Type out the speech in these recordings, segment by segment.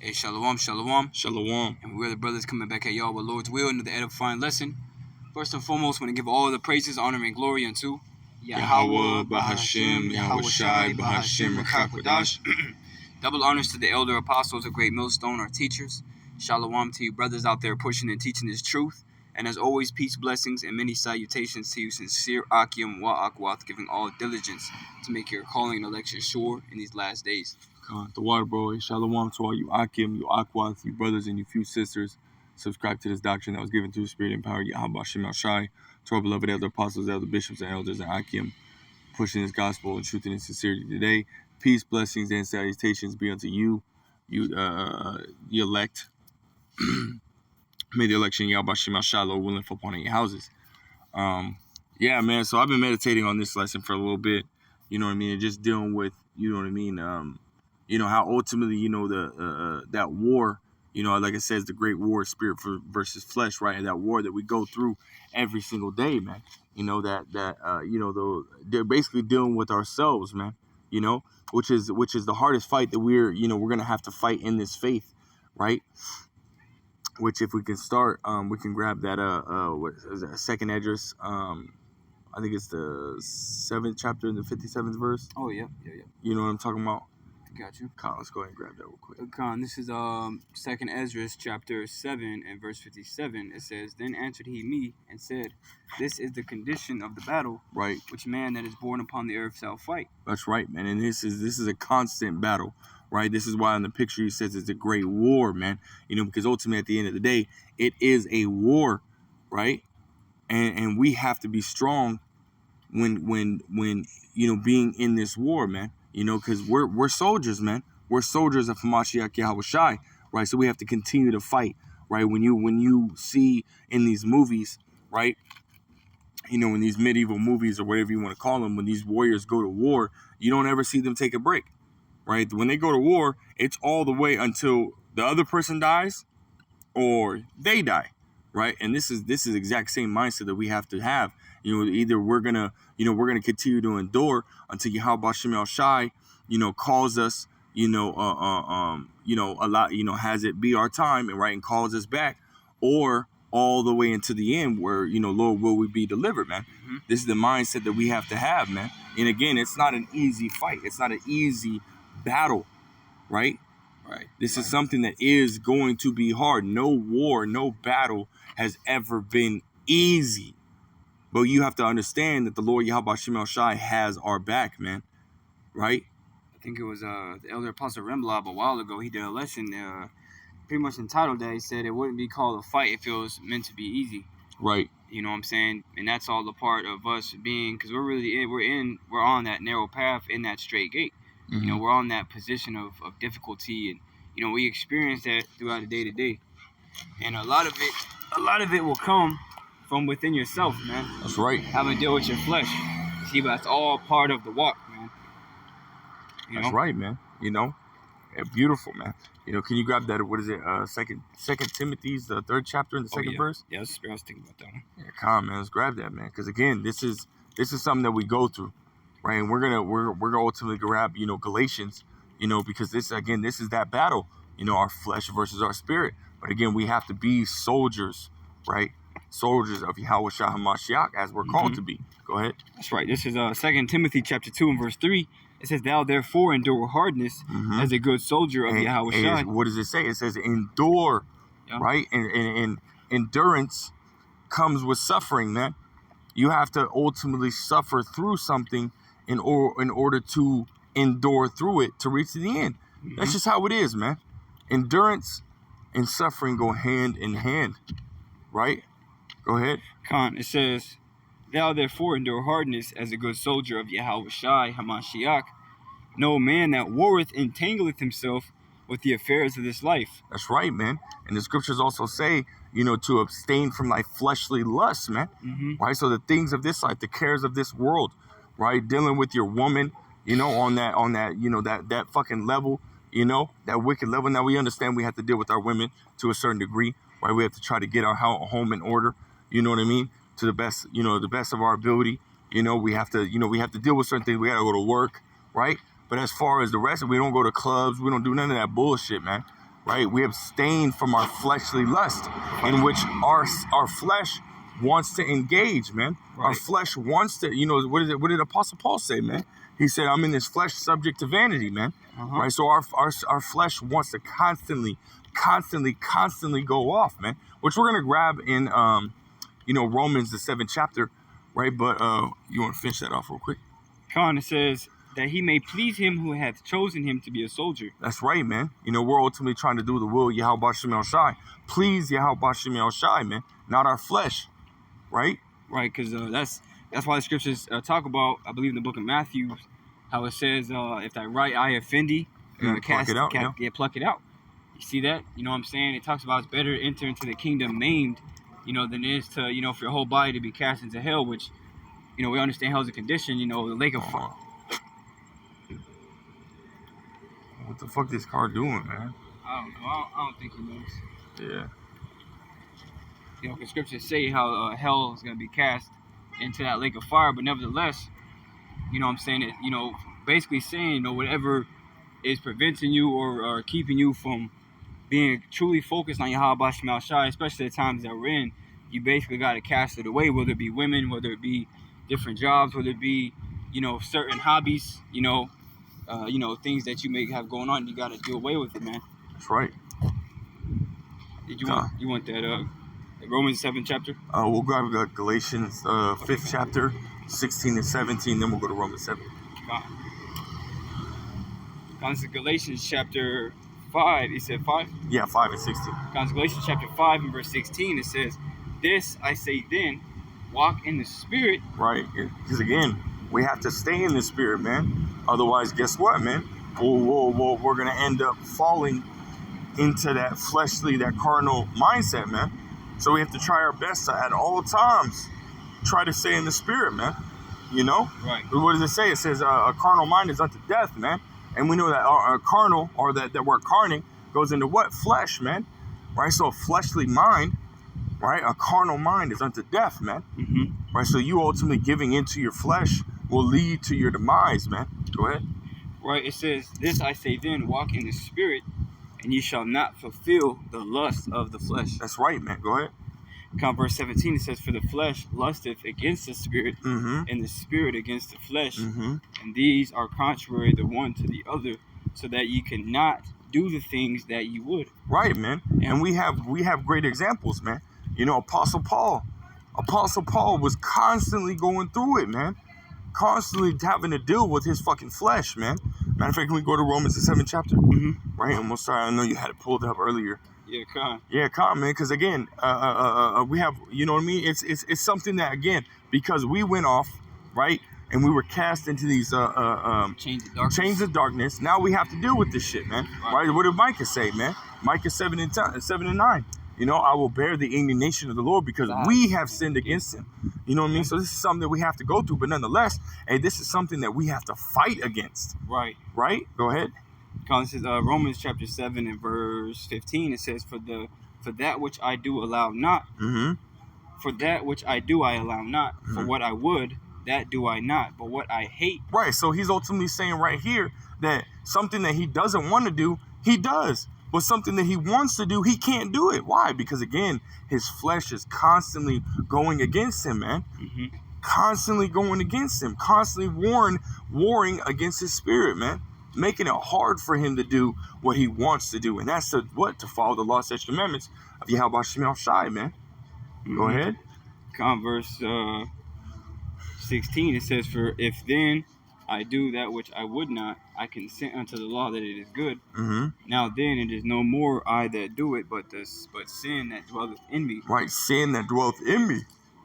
Hey, shalom, shalom. Shalom. And we're the brothers coming back at y'all with Lord's will into the edifying lesson. First and foremost, want to give all the praises, honor, and glory unto Yahweh, Bahashem, Yahweh Shai, Bahashem, Rakakwadash. Double honors to the elder apostles of Great Millstone, our teachers. Shalom to you brothers out there pushing and teaching this truth. And as always, peace, blessings, and many salutations to you, sincere Akim wa Akwath, giving all diligence to make your calling and election sure in these last days. The water boy, shalom to all you Akim, you Akwath, you brothers and you few sisters. Subscribe to this doctrine that was given through the Spirit and power, Yahweh Shem Shai, to our beloved elder apostles, elder bishops, and elders, and Akim, pushing this gospel and truth and sincerity today. Peace, blessings, and salutations be unto you, the elect. May the election, Yahweh Shem Shai, Lord willing, fall upon your houses. Yeah, man, so I've been meditating on this lesson for a little bit, you know what I mean, and just dealing with, you know what I mean, how ultimately, that war, like it says, the great war, spirit versus flesh, right? And that war that we go through every single day, man. They're basically dealing with ourselves, man. Which is the hardest fight that we're gonna have to fight in this faith, right? Which, if we can start, we can grab that what is that, second Esdras, I think it's the 7th chapter and the 57th verse. Oh yeah. You know what I'm talking about? Got you. Khan, let's go ahead and grab that real quick. Khan, this is second Esdras chapter 7 and verse 57. It says, "Then answered he me and said, This is the condition of the battle, right, which man that is born upon the earth shall fight." That's right, man. And this is a constant battle, right? This is why in the picture he says it's a great war, man. Because ultimately at the end of the day, it is a war, right? And we have to be strong when being in this war, man. Because we're soldiers, man. We're soldiers of Hamashiach Yahweh Shai, right? So we have to continue to fight, right? When you see in these movies, right? In these medieval movies or whatever you want to call them, when these warriors go to war, you don't ever see them take a break, right? When they go to war, it's all the way until the other person dies or they die, right? And this is the exact same mindset that we have to have. Either we're gonna continue to endure until Yahweh Shem Shai, calls us, has it be our time and right and calls us back, or all the way into the end where, Lord, will we be delivered, man? Mm-hmm. This is the mindset that we have to have, man. And again, it's not an easy fight. It's not an easy battle, right? Right. This is something that is going to be hard. No war, no battle has ever been easy. But you have to understand that the Lord Yahweh Shem Shai has our back, man. Right? I think it was the elder apostle Remblab a while ago. He did a lesson pretty much entitled that. He said it wouldn't be called a fight if it was meant to be easy. Right. You know what I'm saying? And that's all the part of us being, because we're on that narrow path in that straight gate. Mm-hmm. We're on that position of difficulty, and we experience that throughout the day to day. And a lot of it will come from within yourself, man. That's right. Having to deal with your flesh. See, but that's all part of the walk, man. That's right, man. Beautiful, man. Can you grab that? What is it? Second Timothy's the 3rd chapter in the 2nd verse. Yeah, I was thinking about that one. Yeah, come on, man. Let's grab that, man. Because again, this is something that we go through, right? And we're gonna ultimately grab, Galatians, because this is that battle, our flesh versus our spirit. But again, we have to be soldiers, right? Soldiers of Yahweh Shai HaMashiach, as we're called to be. Go ahead. That's right. This is 2 Timothy chapter 2 and verse 3. It says, "Thou therefore endure hardness as a good soldier of Yahweh Shai." What does it say? It says endure, right? And endurance comes with suffering, man. You have to ultimately suffer through something in order to endure through it to reach the end. Mm-hmm. That's just how it is, man. Endurance and suffering go hand in hand, right? Go ahead. Khan, it says, "Thou therefore endure hardness as a good soldier of Yahweh Shai HaMashiach. No man that warreth entangleth himself with the affairs of this life." That's right, man. And the scriptures also say, to abstain from thy fleshly lusts, man. Mm-hmm. Right? So the things of this life, the cares of this world, right? Dealing with your woman, on that, that fucking level, that wicked level. Now we understand we have to deal with our women to a certain degree, right? We have to try to get our home in order. You know what I mean? To the best, the best of our ability. We have to deal with certain things. We got to go to work, right? But as far as the rest, we don't go to clubs. We don't do none of that bullshit, man. right? We abstain from our fleshly lust, in which our flesh wants to engage, man. Our flesh wants to, what did Apostle Paul say, man? He said, I'm in this flesh subject to vanity, man. Right? So our flesh wants to constantly go off, man. Which we're gonna grab in Romans the 7th chapter, right? But you want to finish that off real quick? It says that he may please him who hath chosen him to be a soldier. That's right, man. We're ultimately trying to do the will of Yahweh Shem El Shai. Please Yahweh Shem El Shai, man. Not our flesh, right? Right, because that's why the scriptures talk about, I believe in the book of Matthew, how it says, if thy right eye offend thee, pluck it out. Pluck it out. You see that? You know what I'm saying? It talks about it's better to enter into the kingdom maimed, than it is to, for your whole body to be cast into hell, which, we understand hell's a condition, the lake of fire. What the fuck this car doing, man? I don't know. I don't think he knows. Yeah. Because scriptures say how hell is going to be cast into that lake of fire, but nevertheless, I'm saying it, basically saying, whatever is preventing you or keeping you from being truly focused on Yahweh Shem El Shai, especially the times that we're in, you basically got to cast it away, whether it be women, whether it be different jobs, whether it be, certain hobbies, things that you may have going on, you got to do away with it, man. That's right. Did you want that Romans 7th chapter? We'll grab Galatians 5th chapter, 16 and 17, then we'll go to Romans 7. This is Galatians chapter 5. You said 5? Yeah, 5 and 16. Galatians chapter 5 and verse 16, it says, "This I say then, walk in the Spirit." Right, because again, we have to stay in the Spirit, man. Otherwise, guess what, man? We're going to end up falling into that fleshly, that carnal mindset, man. So we have to try our best to, at all times, try to stay in the Spirit, man. Right. What does it say? It says a carnal mind is unto death, man. And we know that our carnal, or that word carne, goes into what? Flesh, man. Right? So a fleshly mind, right? A carnal mind is unto death, man. Mm-hmm. Right? So you ultimately giving into your flesh will lead to your demise, man. Go ahead. Right. It says, "This I say then, walk in the Spirit, and ye shall not fulfill the lust of the flesh." That's right, man. Go ahead. Verse 17, it says, "For the flesh lusteth against the Spirit, and the Spirit against the flesh, and these are contrary the one to the other, so that ye cannot do the things that ye would." Right, man. And we have great examples, man. Apostle Paul was constantly going through it, man. Constantly having to deal with his fucking flesh, man. Matter of fact, can we go to Romans the 7th chapter? Right, and we'll start. I know you had it pulled up earlier. Yeah, come on, man. Because again, we have, you know what I mean? It's something that, again, because we went off, right, and we were cast into these chains of darkness. Now we have to deal with this shit, man. Right? What did Micah say, man? Micah 7 and 9. I will bear the indignation of the Lord because we have sinned against him. You know what I mean? So this is something that we have to go through, but nonetheless, hey, this is something that we have to fight against. Right. Go ahead. This is Romans chapter 7 and verse 15. It says, "For that which I do allow not. For that which I do I allow not. For what I would, that do I not. But what I hate." Right. So he's ultimately saying right here that something that he doesn't want to do, he does. But something that he wants to do, he can't do it. Why? Because again, his flesh is constantly going against him, man. Constantly going against him. Constantly warring against his spirit, man. Making it hard for him to do what he wants to do. And that's to follow the law, statutes, commandments of Yahweh Shem El Shai, man. Go ahead. Verse 16, it says, "For if then I do that which I would not, I consent unto the law that it is good. Now then it is no more I that do it, but sin that dwelleth in me." Right, sin that dwelleth in me.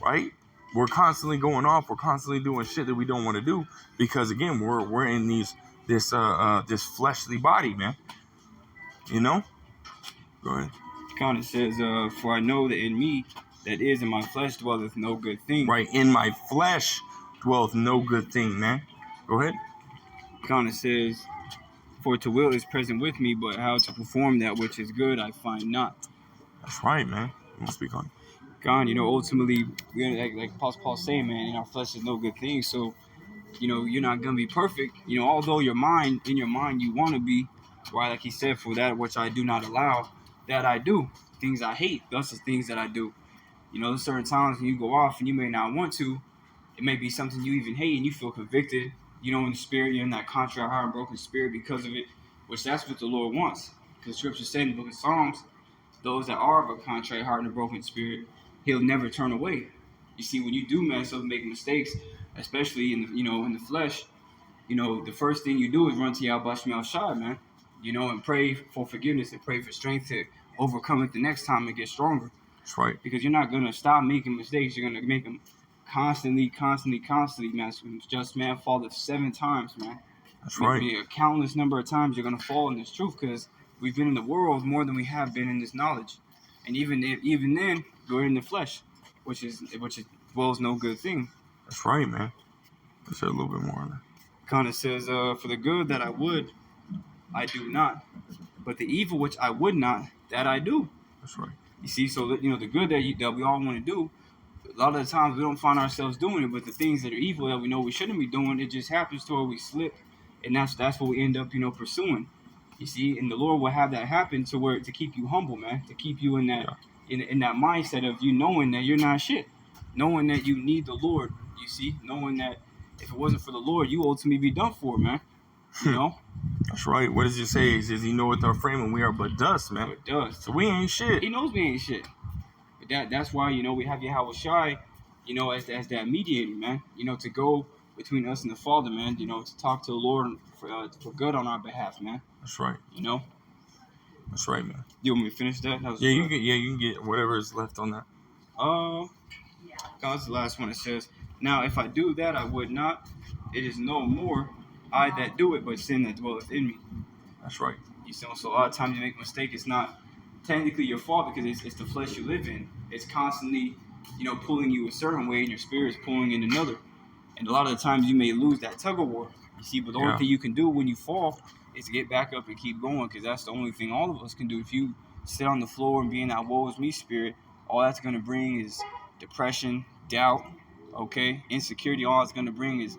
Right? We're constantly going off. We're constantly doing shit that we don't want to do because again, we're in this fleshly body, man. Go ahead. It says, "For I know that in me, that is in my flesh, dwelleth no good thing." Right, in my flesh dwelleth no good thing, man. Go ahead. It says, "For to will is present with me, but how to perform that which is good I find not." That's right, man. You want to speak on it? Ultimately, like Apostle Paul saying, man, in our flesh is no good thing. So, you're not gonna be perfect. Although in your mind, you want to be, Right, like he said, for that which I do not allow, that I do. Things I hate, thus the things that I do. You know, there's certain times when you go off and you may not want to. It may be something you even hate and you feel convicted. You know, in the spirit, you're in that contrite heart and broken spirit because of it, which that's what the Lord wants. Because the scripture said in the book of Psalms, those that are of a contrite heart and a broken spirit, he'll never turn away. You see, when you do mess up and make mistakes, especially in the, in the flesh, the first thing you do is run to Yahweh Shai, man. And pray for forgiveness and pray for strength to overcome it the next time and get stronger. That's right. Because you're not gonna stop making mistakes. You're gonna make them constantly, man. Just man falleth 7 times, man. That's right. A countless number of times you're gonna fall in this truth because we've been in the world more than we have been in this knowledge, and even then we're in the flesh, which dwells no good thing. That's right, man. Let's say a little bit more on that. Kind of says, for the good that I would, I do not, but the evil which I would not, that I do. That's right. You see, so that, the good that we all want to do, a lot of the times we don't find ourselves doing it, but the things that are evil that we know we shouldn't be doing, it just happens to where we slip, and that's what we end up, pursuing. You see, and the Lord will have that happen to keep you humble, man, to keep you in that in that mindset of you knowing that you're not shit, knowing that you need the Lord. You see, knowing that if it wasn't for the Lord, you ultimately be done for, man. You know. That's right. What does he say? He says, "You know, with our frame, and we are but dust, man. But dust. So we ain't shit." He knows we ain't shit. But that's why we have Yahweh Shai, as that mediator, man. To go between us and the Father, man. To talk to the Lord for good on our behalf, man. That's right. That's right, man. You want me to finish that? You can get whatever is left on that. God's the last one. It says, "Now if I do that, I would not. It is no more I that do it, but sin that dwelleth in me." That's right. So a lot of times you make a mistake. It's not technically your fault because it's the flesh you live in. It's constantly, pulling you a certain way, and your spirit is pulling in another. And a lot of the times you may lose that tug of war. You see, but the only thing you can do when you fall is to get back up and keep going, because that's the only thing all of us can do. If you sit on the floor and be in that woe is me spirit, all that's going to bring is depression, doubt, insecurity. All it's going to bring is,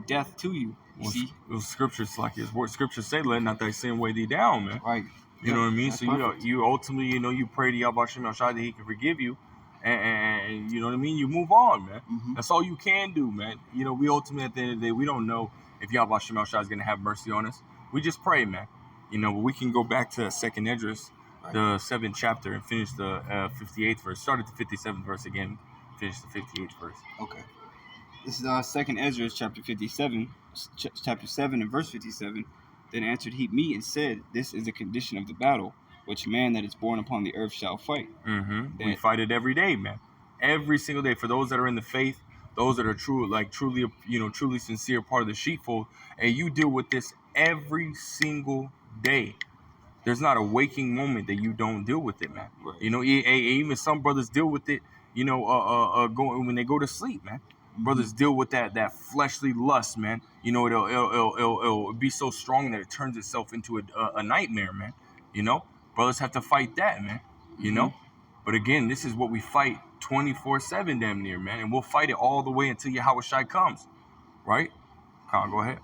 death to you. You see? Those scriptures, like his word, scriptures say, "Let not thy sin weigh thee down," man. Right. You know what I mean? So perfect. you ultimately, you pray to Yahweh Shai that he can forgive you, and you know what I mean. You move on, man. Mm-hmm. That's all you can do, man. We ultimately, at the end of the day, we don't know if Yahweh Shai is gonna have mercy on us. We just pray, man. But we can go back to 2nd Esdras, the 7th chapter, and finish the 58th verse. Start at the 57th verse again. Finish the 58th verse. Okay. This is 2nd Esdras chapter 57, chapter 7 and verse 57. Then answered he me and said, "This is the condition of the battle, which man that is born upon the earth shall fight." Mm-hmm. We fight it every day, man. Every single day. For those that are in the faith, those that are truly sincere part of the sheepfold, and you deal with this every single day. There's not a waking moment that you don't deal with it, man. Right. Even some brothers deal with it, going when they go to sleep, man. Brothers deal with that fleshly lust, man. It'll be so strong that it turns itself into a nightmare, man. Brothers have to fight that, man. But again, this is what we fight 24/7, damn near, man, and we'll fight it all the way until Yahweh Shai comes, right? Go ahead.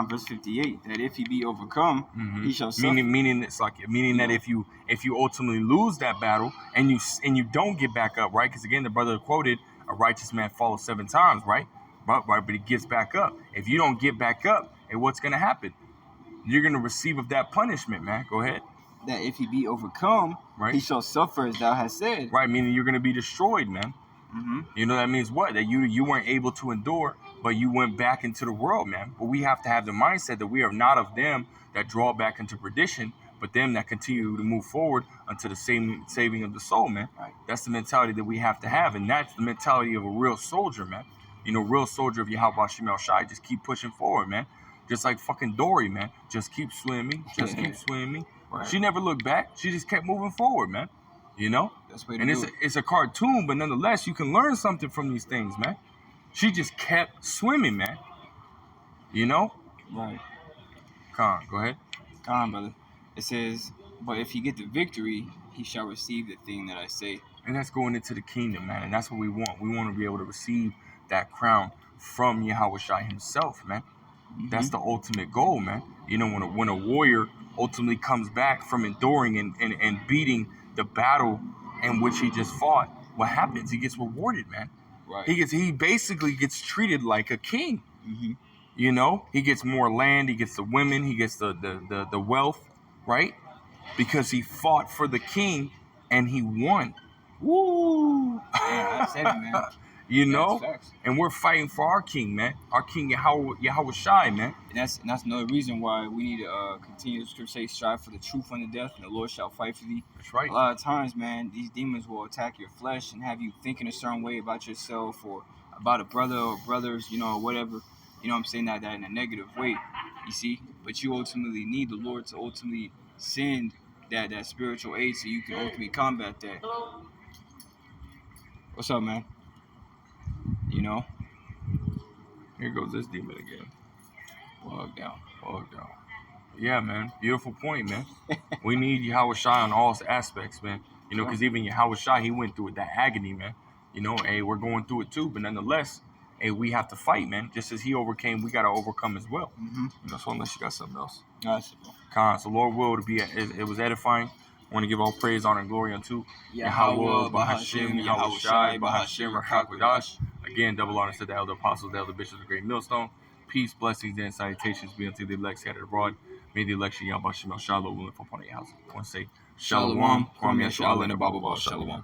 Verse 58. That if he be overcome, he shall suffer. Meaning that if you ultimately lose that battle and you don't get back up, right? Because again, the brother quoted, "A righteous man falls 7 times," right? But he gets back up. If you don't get back up, what's gonna happen? You're gonna receive of that punishment, man. Go ahead. That if he be overcome, right, he shall suffer as thou hast said. Right, meaning you're gonna be destroyed, man. Mm-hmm. That means what? That you weren't able to endure, but you went back into the world, man. But we have to have the mindset that we are not of them that draw back into perdition, but them that continue to move forward unto the saving of the soul, man. Right. That's the mentality that we have to have, and that's the mentality of a real soldier, man. Real soldier of Yahweh Shai, just keep pushing forward, man. Just like fucking Dory, man. Just keep swimming, keep swimming. Right. She never looked back. She just kept moving forward, man. That's way to and do it. It's a cartoon, but nonetheless, you can learn something from these things, man. She just kept swimming, man. Right. Go ahead. Brother. It says, "But if he get the victory, he shall receive the thing that I say." And that's going into the kingdom, man. And that's what we want. We want to be able to receive that crown from Yahweh Shai himself, man. Mm-hmm. That's the ultimate goal, man. When a warrior ultimately comes back from enduring and beating the battle in which he just fought, what happens? He gets rewarded, man. Right. He basically gets treated like a king. Mm-hmm. You know, he gets more land, he gets the women, he gets the wealth, right? Because he fought for the king and he won. Woo! Yeah, that's it, man. You Yeah, know, that's facts. and we're fighting for our king, man. Our king Yahweh Shai, man. And that's another reason why we need to continue to say, strive for the truth unto death, and the Lord shall fight for thee. That's right. A lot of times, man, these demons will attack your flesh and have you thinking a certain way about yourself or about a brother or brothers, you know, or whatever. You know what I'm saying? That in a negative way, you see? But you ultimately need the Lord to ultimately send that spiritual aid so you can ultimately combat that. What's up, man? You know? Here goes this demon again. Plug down. Yeah, man. Beautiful point, man. We need Yahweh Shai on all aspects, man. You know, because even Yahweh Shai, he went through it, that agony, man. You know, hey, we're going through it too, but nonetheless, hey, we have to fight, man. Just as he overcame, we got to overcome as well. Mm-hmm. You know, so unless you got something else. Nice. So Lord will to be, it was edifying. I want to give all praise, honor, and glory unto Yahweh, Bahashim, Yahweh Shai, Bahashim, Rakakwadash. Again, double honor to the elder apostles, the elder bishops of Great Millstone. Peace, blessings, and salutations be unto the elect scattered abroad. May the election Yahweh Shalom will live upon your house. I want to say Shalom, Kwame Shalom, and Abba Shalom.